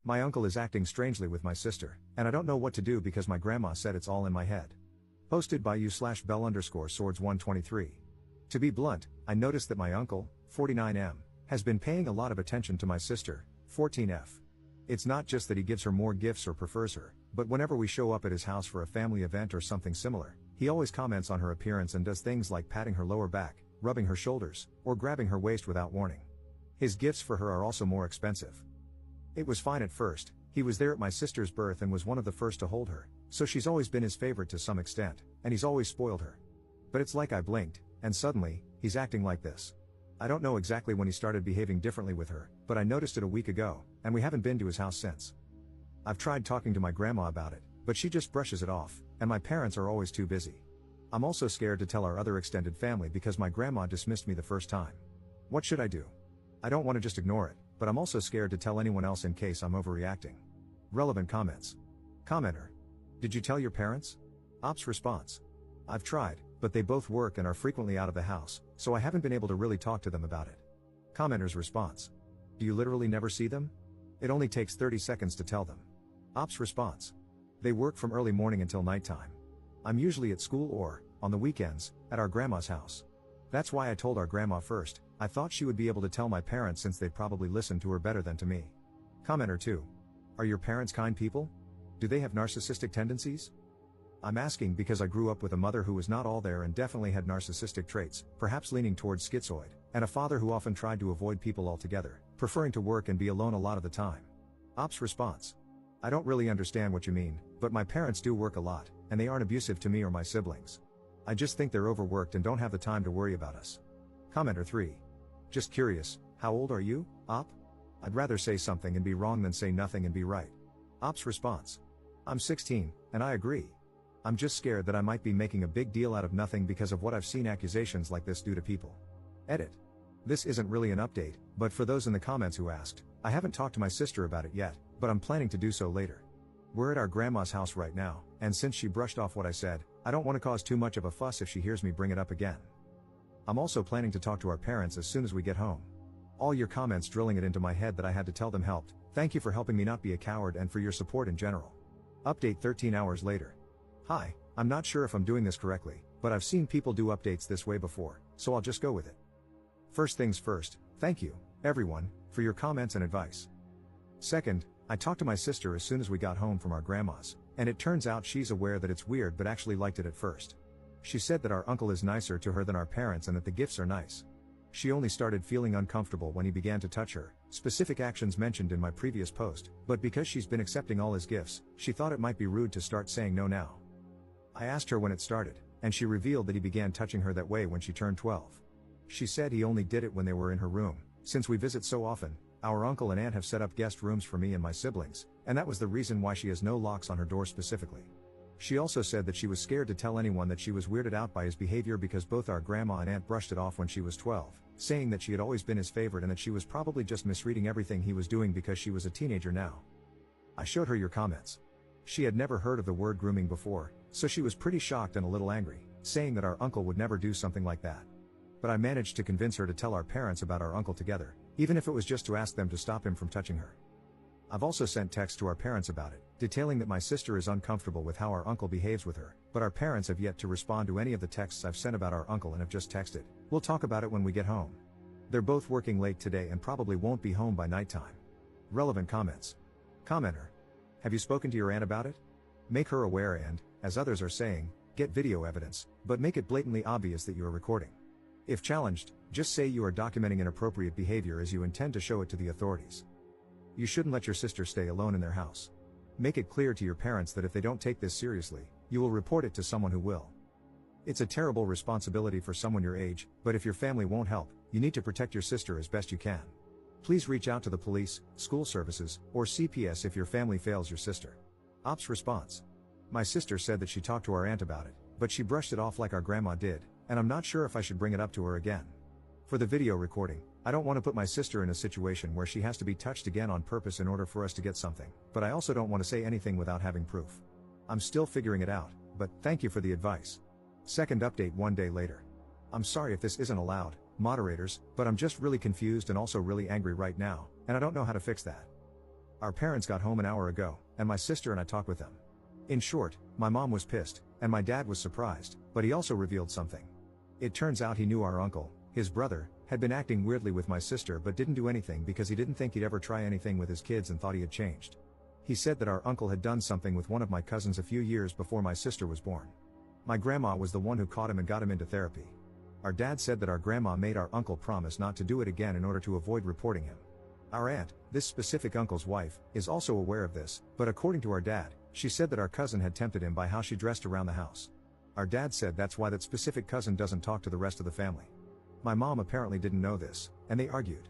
My uncle is acting strangely with my sister, and I don't know what to do because my grandma said it's all in my head. Posted by u/bell_swords123. To be blunt, I noticed that my uncle, 49M, has been paying a lot of attention to my sister, 14F. It's not just that he gives her more gifts or prefers her, but whenever we show up at his house for a family event or something similar, he always comments on her appearance and does things like patting her lower back, rubbing her shoulders, or grabbing her waist without warning. His gifts for her are also more expensive. It was fine at first, he was there at my sister's birth and was one of the first to hold her, so she's always been his favorite to some extent, and he's always spoiled her. But it's like I blinked, and suddenly, he's acting like this. I don't know exactly when he started behaving differently with her, but I noticed it a week ago, and we haven't been to his house since. I've tried talking to my grandma about it, but she just brushes it off, and my parents are always too busy. I'm also scared to tell our other extended family because my grandma dismissed me the first time. What should I do? I don't want to just ignore it, but I'm also scared to tell anyone else in case I'm overreacting. Relevant comments. Commenter. Did you tell your parents? Ops response. I've tried, but they both work and are frequently out of the house, so I haven't been able to really talk to them about it. Commenter's response. Do you literally never see them? It only takes 30 seconds to tell them. Ops response. They work from early morning until nighttime. I'm usually at school or, on the weekends, at our grandma's house. That's why I told our grandma first. I thought she would be able to tell my parents since they'd probably listen to her better than to me. Commenter 2. Are your parents kind people? Do they have narcissistic tendencies? I'm asking because I grew up with a mother who was not all there and definitely had narcissistic traits, perhaps leaning towards schizoid, and a father who often tried to avoid people altogether, preferring to work and be alone a lot of the time. Ops response. I don't really understand what you mean, but my parents do work a lot, and they aren't abusive to me or my siblings. I just think they're overworked and don't have the time to worry about us. Commenter 3. Just curious, how old are you, Op? I'd rather say something and be wrong than say nothing and be right. Op's response. I'm 16, and I agree. I'm just scared that I might be making a big deal out of nothing because of what I've seen accusations like this do to people. Edit. This isn't really an update, but for those in the comments who asked, I haven't talked to my sister about it yet, but I'm planning to do so later. We're at our grandma's house right now, and since she brushed off what I said, I don't want to cause too much of a fuss if she hears me bring it up again. I'm also planning to talk to our parents as soon as we get home. All your comments drilling it into my head that I had to tell them helped. Thank you for helping me not be a coward and for your support in general. Update 13 hours later. Hi, I'm not sure if I'm doing this correctly, but I've seen people do updates this way before, so I'll just go with it. First things first, thank you, everyone, for your comments and advice. Second, I talked to my sister as soon as we got home from our grandma's, and it turns out she's aware that it's weird but actually liked it at first. She said that our uncle is nicer to her than our parents and that the gifts are nice. She only started feeling uncomfortable when he began to touch her, specific actions mentioned in my previous post, but because she's been accepting all his gifts, she thought it might be rude to start saying no now. I asked her when it started, and she revealed that he began touching her that way when she turned 12. She said he only did it when they were in her room. Since we visit so often, our uncle and aunt have set up guest rooms for me and my siblings, and that was the reason why she has no locks on her door specifically. She also said that she was scared to tell anyone that she was weirded out by his behavior because both our grandma and aunt brushed it off when she was 12, saying that she had always been his favorite and that she was probably just misreading everything he was doing because she was a teenager now. I showed her your comments. She had never heard of the word grooming before, so she was pretty shocked and a little angry, saying that our uncle would never do something like that. But I managed to convince her to tell our parents about our uncle together, even if it was just to ask them to stop him from touching her. I've also sent texts to our parents about it, detailing that my sister is uncomfortable with how our uncle behaves with her, but our parents have yet to respond to any of the texts I've sent about our uncle and have just texted, "We'll talk about it when we get home." They're both working late today and probably won't be home by nighttime. Relevant comments. Commenter. Have you spoken to your aunt about it? Make her aware and, as others are saying, get video evidence, but make it blatantly obvious that you are recording. If challenged, just say you are documenting inappropriate behavior as you intend to show it to the authorities. You shouldn't let your sister stay alone in their house. Make it clear to your parents that if they don't take this seriously, you will report it to someone who will. It's a terrible responsibility for someone your age, but if your family won't help, you need to protect your sister as best you can. Please reach out to the police, school services, or CPS if your family fails your sister. Ops response. My sister said that she talked to our aunt about it, but she brushed it off like our grandma did, and I'm not sure if I should bring it up to her again. For the video recording, I don't want to put my sister in a situation where she has to be touched again on purpose in order for us to get something, but I also don't want to say anything without having proof. I'm still figuring it out, but thank you for the advice. Second update 1 day later. I'm sorry if this isn't allowed, moderators, but I'm just really confused and also really angry right now, and I don't know how to fix that. Our parents got home an hour ago, and my sister and I talked with them. In short, my mom was pissed, and my dad was surprised, but he also revealed something. It turns out he knew our uncle, his brother, had been acting weirdly with my sister but didn't do anything because he didn't think he'd ever try anything with his kids and thought he had changed. He said that our uncle had done something with one of my cousins a few years before my sister was born. My grandma was the one who caught him and got him into therapy. Our dad said that our grandma made our uncle promise not to do it again in order to avoid reporting him. Our aunt, this specific uncle's wife, is also aware of this, but according to our dad, she said that our cousin had tempted him by how she dressed around the house. Our dad said that's why that specific cousin doesn't talk to the rest of the family. My mom apparently didn't know this, and they argued.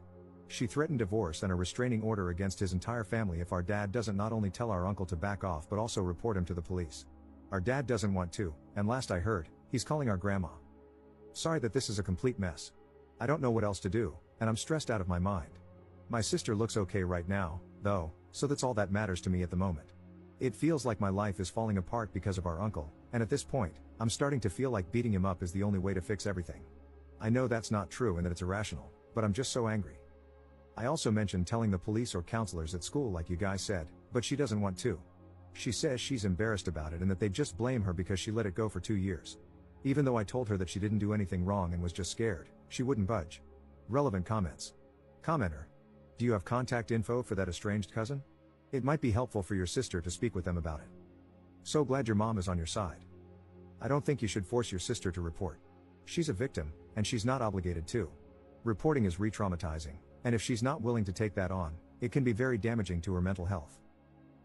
She threatened divorce and a restraining order against his entire family if our dad doesn't not only tell our uncle to back off but also report him to the police. Our dad doesn't want to, and last I heard, he's calling our grandma. Sorry that this is a complete mess. I don't know what else to do, and I'm stressed out of my mind. My sister looks okay right now, though, so that's all that matters to me at the moment. It feels like my life is falling apart because of our uncle, and at this point, I'm starting to feel like beating him up is the only way to fix everything. I know that's not true and that it's irrational, but I'm just so angry. I also mentioned telling the police or counselors at school like you guys said, but she doesn't want to. She says she's embarrassed about it and that they just blame her because she let it go for 2 years. Even though I told her that she didn't do anything wrong and was just scared, she wouldn't budge. Relevant comments. Commenter. Do you have contact info for that estranged cousin? It might be helpful for your sister to speak with them about it. So glad your mom is on your side. I don't think you should force your sister to report. She's a victim, and she's not obligated to. Reporting is re-traumatizing, and if she's not willing to take that on, it can be very damaging to her mental health.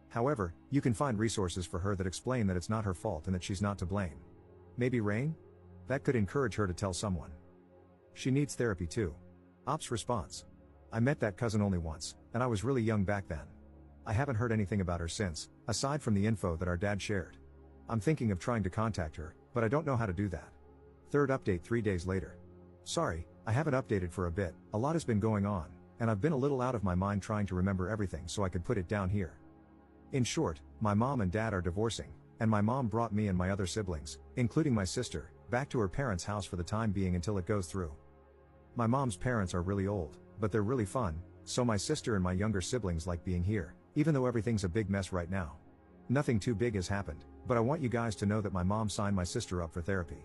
However, you can find resources for her that explain that it's not her fault and that she's not to blame. Maybe Rain? That could encourage her to tell someone. She needs therapy too. Ops response. I met that cousin only once, and I was really young back then. I haven't heard anything about her since, aside from the info that our dad shared. I'm thinking of trying to contact her, but I don't know how to do that. Third update 3 days later. Sorry, I haven't updated for a bit, a lot has been going on, and I've been a little out of my mind trying to remember everything so I could put it down here. In short, my mom and dad are divorcing, and my mom brought me and my other siblings, including my sister, back to her parents' house for the time being until it goes through. My mom's parents are really old, but they're really fun, so my sister and my younger siblings like being here, even though everything's a big mess right now. Nothing too big has happened, but I want you guys to know that my mom signed my sister up for therapy.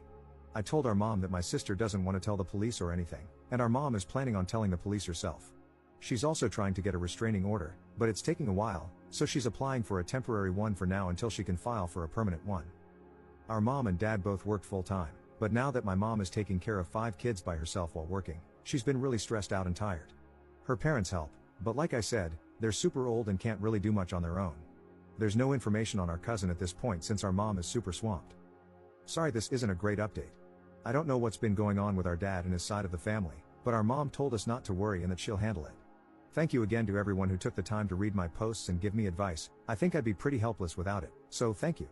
I told our mom that my sister doesn't want to tell the police or anything, and our mom is planning on telling the police herself. She's also trying to get a restraining order, but it's taking a while, so she's applying for a temporary one for now until she can file for a permanent one. Our mom and dad both worked full-time, but now that my mom is taking care of 5 kids by herself while working, she's been really stressed out and tired. Her parents help, but like I said, they're super old and can't really do much on their own. There's no information on our cousin at this point since our mom is super swamped. Sorry this isn't a great update. I don't know what's been going on with our dad and his side of the family, but our mom told us not to worry and that she'll handle it. Thank you again to everyone who took the time to read my posts and give me advice. I think I'd be pretty helpless without it, so thank you.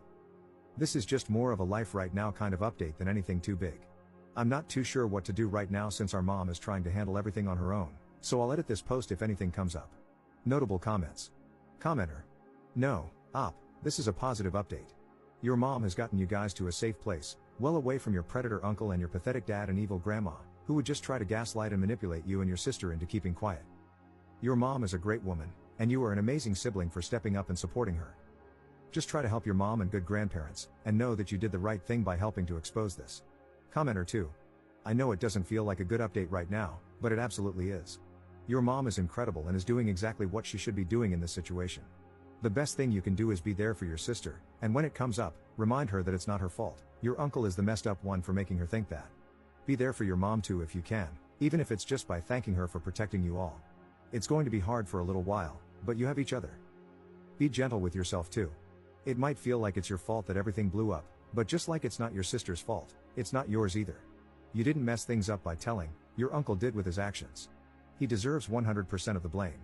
This is just more of a life right now kind of update than anything too big. I'm not too sure what to do right now since our mom is trying to handle everything on her own, so I'll edit this post if anything comes up. Notable comments. Commenter. No, Op, this is a positive update. Your mom has gotten you guys to a safe place, well away from your predator uncle and your pathetic dad and evil grandma, who would just try to gaslight and manipulate you and your sister into keeping quiet. Your mom is a great woman, and you are an amazing sibling for stepping up and supporting her. Just try to help your mom and good grandparents, and know that you did the right thing by helping to expose this. Commenter 2. I know it doesn't feel like a good update right now, but it absolutely is. Your mom is incredible and is doing exactly what she should be doing in this situation. The best thing you can do is be there for your sister, and when it comes up, remind her that it's not her fault. Your uncle is the messed up one for making her think that. Be there for your mom too if you can, even if it's just by thanking her for protecting you all. It's going to be hard for a little while, but you have each other. Be gentle with yourself too. It might feel like it's your fault that everything blew up, but just like it's not your sister's fault, it's not yours either. You didn't mess things up by telling, your uncle did with his actions. He deserves 100% of the blame.